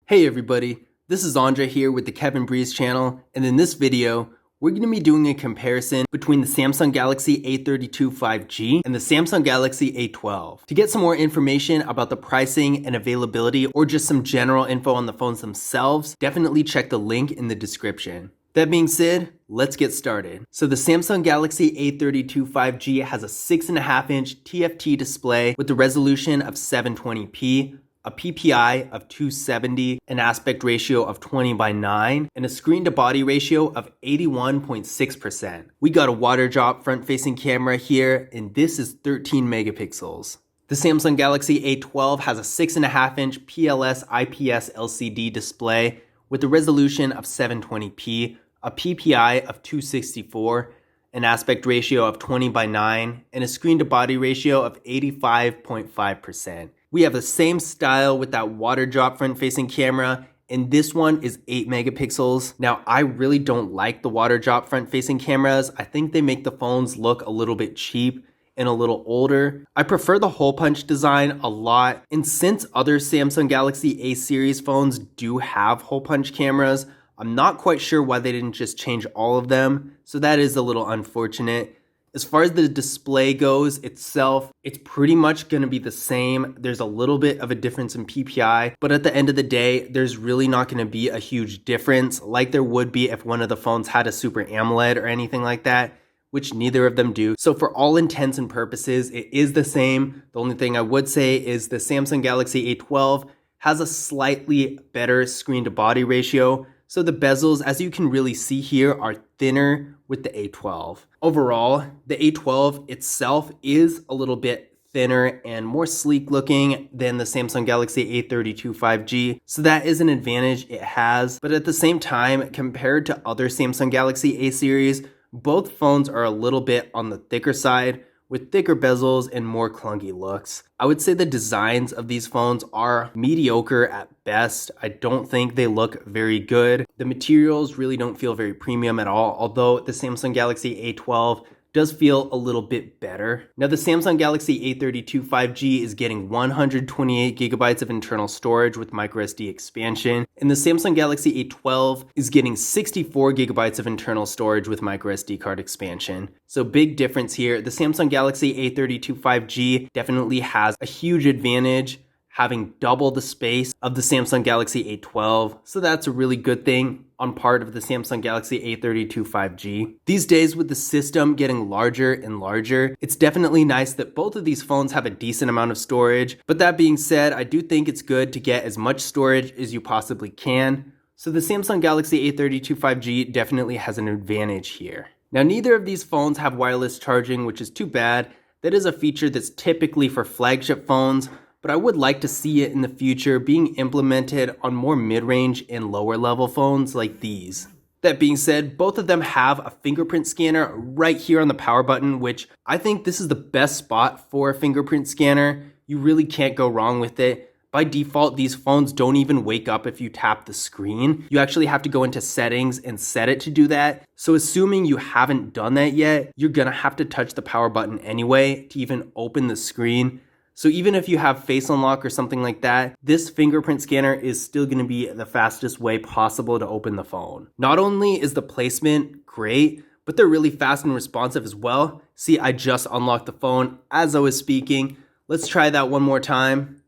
Hey everybody, this is Andre here with the Kevin Breeze channel, and in this video, we're going to be doing a comparison between the Samsung Galaxy A32 5G and the Samsung Galaxy A12. To get some more information about the pricing and availability or just some general info on the phones themselves, definitely check the link in the description. That being said, let's get started. So the Samsung Galaxy A32 5G has a 6.5-inch TFT display with a resolution of 720p, a PPI of 270, an aspect ratio of 20:9, and a screen-to-body ratio of 81.6%. We got a water drop front-facing camera here, and this is 13 megapixels. The Samsung Galaxy A12 has a 6.5-inch PLS IPS LCD display with a resolution of 720p, a PPI of 264, an aspect ratio of 20:9, and a screen-to-body ratio of 85.5%. We have the same style with that water drop front-facing camera, and this one is 8 megapixels. Now, I really don't like the water drop front-facing cameras. I think they make the phones look a little bit cheap and a little older. I prefer the hole punch design a lot, and since other Samsung Galaxy A series phones do have hole punch cameras, I'm not quite sure why they didn't just change all of them, so that is a little unfortunate. As far as the display goes itself, it's pretty much going to be the same. There's a little bit of a difference in PPI, but at the end of the day, there's really not going to be a huge difference like there would be if one of the phones had a Super AMOLED or anything like that, which neither of them do. So for all intents and purposes, it is the same. The only thing I would say is the Samsung Galaxy A12 has a slightly better screen-to-body ratio. So the bezels, as you can really see here, are thinner with the A12. Overall, the A12 itself is a little bit thinner and more sleek looking than the Samsung Galaxy A32 5G. So that is an advantage it has. But at the same time, compared to other Samsung Galaxy A series, both phones are a little bit on the thicker side, with thicker bezels and more clunky looks. I would say the designs of these phones are mediocre at best. I don't think they look very good. The materials really don't feel very premium at all, although the Samsung Galaxy A12 does feel a little bit better. Now, the Samsung Galaxy A32 5G is getting 128 gigabytes of internal storage with microSD expansion, and the Samsung Galaxy A12 is getting 64 gigabytes of internal storage with microSD card expansion. So big difference here. The Samsung Galaxy A32 5G definitely has a huge advantage, having double the space of the Samsung Galaxy A12. So that's a really good thing on part of the Samsung Galaxy A32 5G. These days, with the system getting larger and larger, it's definitely nice that both of these phones have a decent amount of storage. But that being said, I do think it's good to get as much storage as you possibly can. So the Samsung Galaxy A32 5G definitely has an advantage here. Now, neither of these phones have wireless charging, which is too bad. That is a feature that's typically for flagship phones, but I would like to see it in the future being implemented on more mid-range and lower level phones like these. That being said, both of them have a fingerprint scanner right here on the power button, which I think this is the best spot for a fingerprint scanner. You really can't go wrong with it. By default, these phones don't even wake up if you tap the screen. You actually have to go into settings and set it to do that. So assuming you haven't done that yet, you're gonna have to touch the power button anyway to even open the screen. So even if you have face unlock or something like that, this fingerprint scanner is still going to be the fastest way possible to open the phone. Not only is the placement great, but they're really fast and responsive as well. See, I just unlocked the phone as I was speaking. Let's try that one more time.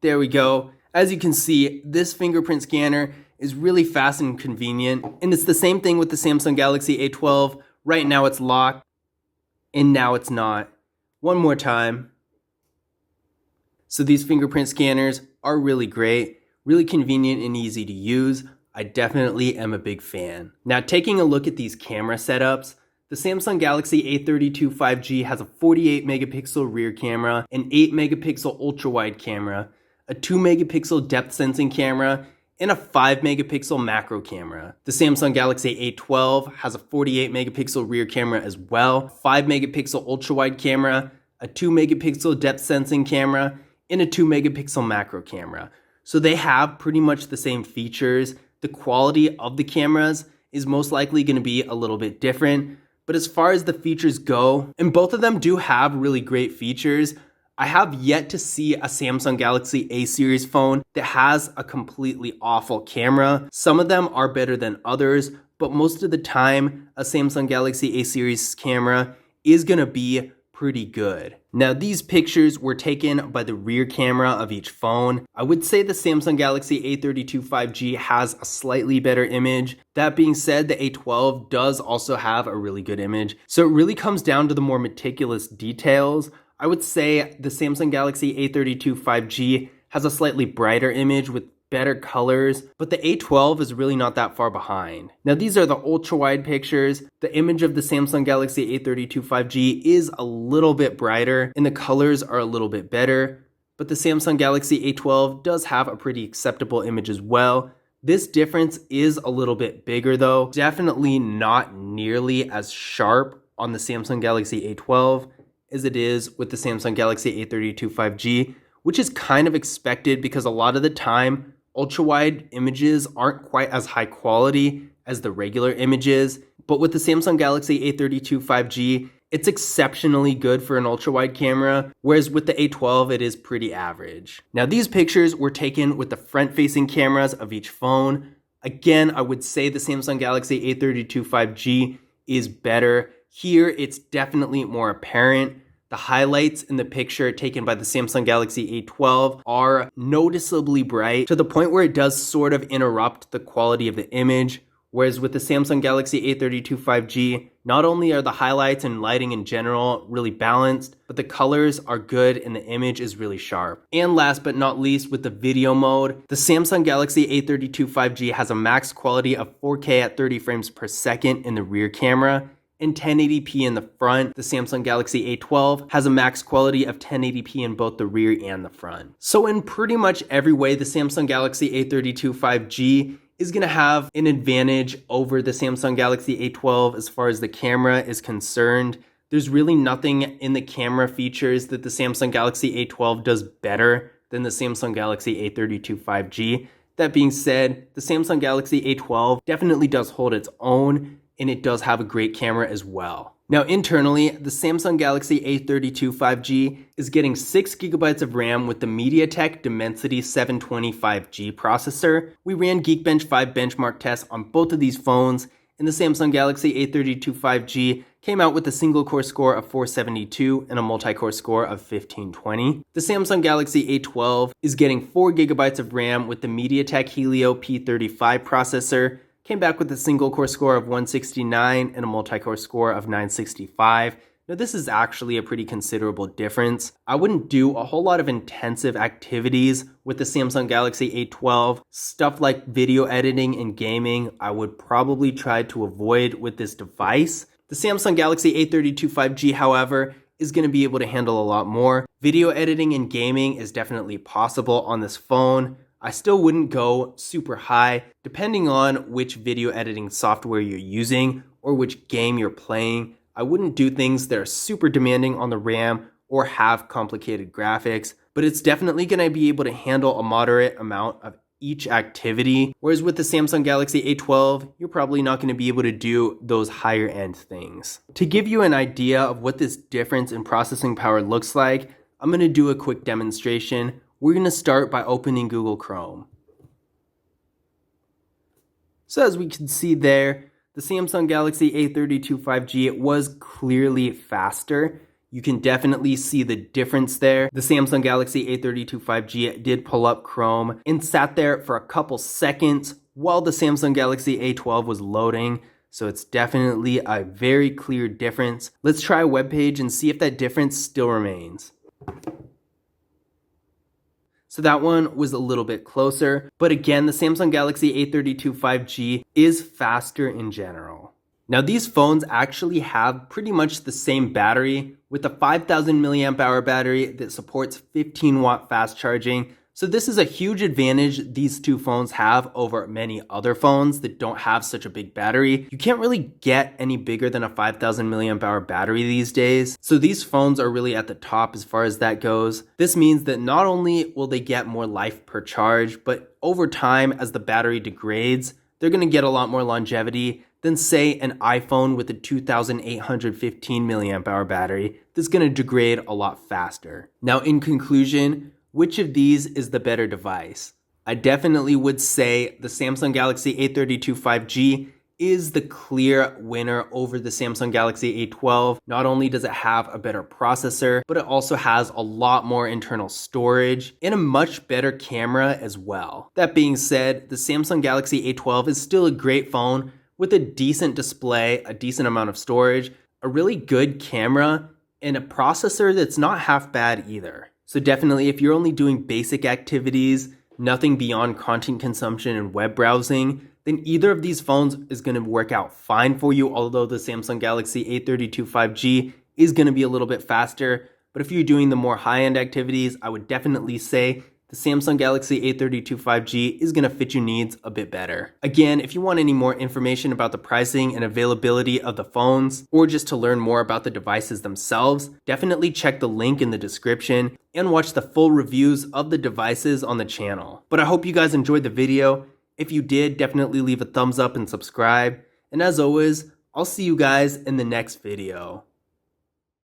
There we go. As you can see, this fingerprint scanner is really fast and convenient. And it's the same thing with the Samsung Galaxy A12. Right now it's locked, and now it's not. One more time. So these fingerprint scanners are really great, really convenient and easy to use. I definitely am a big fan. Now, taking a look at these camera setups, the Samsung Galaxy A32 5G has a 48 megapixel rear camera, an 8 megapixel ultra wide camera, a 2 megapixel depth sensing camera, and a 5 megapixel macro camera. The Samsung Galaxy A12 has a 48 megapixel rear camera as well, 5 megapixel ultra wide camera, a 2 megapixel depth sensing camera, and a 2 megapixel macro camera. So they have pretty much the same features. The quality of the cameras is most likely going to be a little bit different. But as far as the features go, and both of them do have really great features, I have yet to see a Samsung Galaxy A series phone that has a completely awful camera. Some of them are better than others, but most of the time, a Samsung Galaxy A series camera is gonna be pretty good. Now, these pictures were taken by the rear camera of each phone. I would say the Samsung Galaxy A32 5G has a slightly better image. That being said, the A12 does also have a really good image. So it really comes down to the more meticulous details. I would say the Samsung Galaxy A32 5G has a slightly brighter image with better colors, but the A12 is really not that far behind. Now, these are the ultra wide pictures. The image of the Samsung Galaxy A32 5G is a little bit brighter and the colors are a little bit better, but the Samsung Galaxy A12 does have a pretty acceptable image as well. This difference is a little bit bigger though, definitely not nearly as sharp on the Samsung Galaxy A12 as it is with the Samsung Galaxy A32 5G, which is kind of expected because a lot of the time, ultra-wide images aren't quite as high quality as the regular images, but with the Samsung Galaxy A32 5G, it's exceptionally good for an ultra-wide camera, whereas with the A12, it is pretty average. Now, these pictures were taken with the front-facing cameras of each phone. Again, I would say the Samsung Galaxy A32 5G is better. Here, it's definitely more apparent. The highlights in the picture taken by the Samsung Galaxy A12 are noticeably bright to the point where it does sort of interrupt the quality of the image. Whereas with the Samsung Galaxy A32 5G, not only are the highlights and lighting in general really balanced, but the colors are good and the image is really sharp. And last but not least, with the video mode, the Samsung Galaxy A32 5G has a max quality of 4K at 30 frames per second in the rear camera, and 1080p in the front. The Samsung Galaxy A12 has a max quality of 1080p in both the rear and the front. So in pretty much every way, the Samsung Galaxy A32 5G is gonna have an advantage over the Samsung Galaxy A12 as far as the camera is concerned. There's really nothing in the camera features that the Samsung Galaxy A12 does better than the Samsung Galaxy A32 5G. That being said, the Samsung Galaxy A12 definitely does hold its own, and it does have a great camera as well. Now, internally, the Samsung Galaxy A32 5G is getting 6 GB of RAM with the MediaTek Dimensity 720 5G processor. We ran Geekbench 5 benchmark tests on both of these phones, and the Samsung Galaxy A32 5G came out with a single core score of 472 and a multi-core score of 1520. The Samsung Galaxy A12 is getting 4 GB of RAM with the MediaTek Helio P35 processor, came back with a single core score of 169 and a multi-core score of 965. Now, this is actually a pretty considerable difference. I wouldn't do a whole lot of intensive activities with the Samsung Galaxy A12. Stuff like video editing and gaming, I would probably try to avoid with this device. The Samsung Galaxy A32 5G, however, is going to be able to handle a lot more. Video editing and gaming is definitely possible on this phone. I still wouldn't go super high, depending on which video editing software you're using or which game you're playing. I wouldn't do things that are super demanding on the RAM or have complicated graphics, but it's definitely going to be able to handle a moderate amount of each activity. Whereas with the Samsung Galaxy A12, you're probably not going to be able to do those higher end things. To give you an idea of what this difference in processing power looks like, I'm going to do a quick demonstration. We're going to start by opening Google Chrome. So as we can see there, the Samsung Galaxy A32 5G was clearly faster. You can definitely see the difference there. The Samsung Galaxy A32 5G did pull up Chrome and sat there for a couple seconds while the Samsung Galaxy A12 was loading. So it's definitely a very clear difference. Let's try a web page and see if that difference still remains. So that one was a little bit closer, but again, the Samsung Galaxy A32 5G is faster in general. Now, these phones actually have pretty much the same battery with a 5000 milliamp hour battery that supports 15 watt fast charging. So this is a huge advantage these two phones have over many other phones that don't have such a big battery. You can't really get any bigger than a 5000 milliamp hour battery these days. So these phones are really at the top as far as that goes. This means that not only will they get more life per charge, but over time as the battery degrades, they're going to get a lot more longevity. than say an iPhone with a 2815 milliamp hour battery that's going to degrade a lot faster. Now in conclusion, which of these is the better device? I definitely would say the Samsung Galaxy A32 5G is the clear winner over the Samsung Galaxy A12. Not only does it have a better processor, but it also has a lot more internal storage and a much better camera as well. That being said, the Samsung Galaxy A12 is still a great phone with a decent display, a decent amount of storage, a really good camera, and a processor that's not half bad either. So definitely, if you're only doing basic activities, nothing beyond content consumption and web browsing, then either of these phones is going to work out fine for you, although the Samsung Galaxy A32 5G is going to be a little bit faster. But if you're doing the more high-end activities, I would definitely say the Samsung Galaxy A32 5G is going to fit your needs a bit better. Again, if you want any more information about the pricing and availability of the phones, or just to learn more about the devices themselves, definitely check the link in the description and watch the full reviews of the devices on the channel. But I hope you guys enjoyed the video. If you did, definitely leave a thumbs up and subscribe. And as always, I'll see you guys in the next video.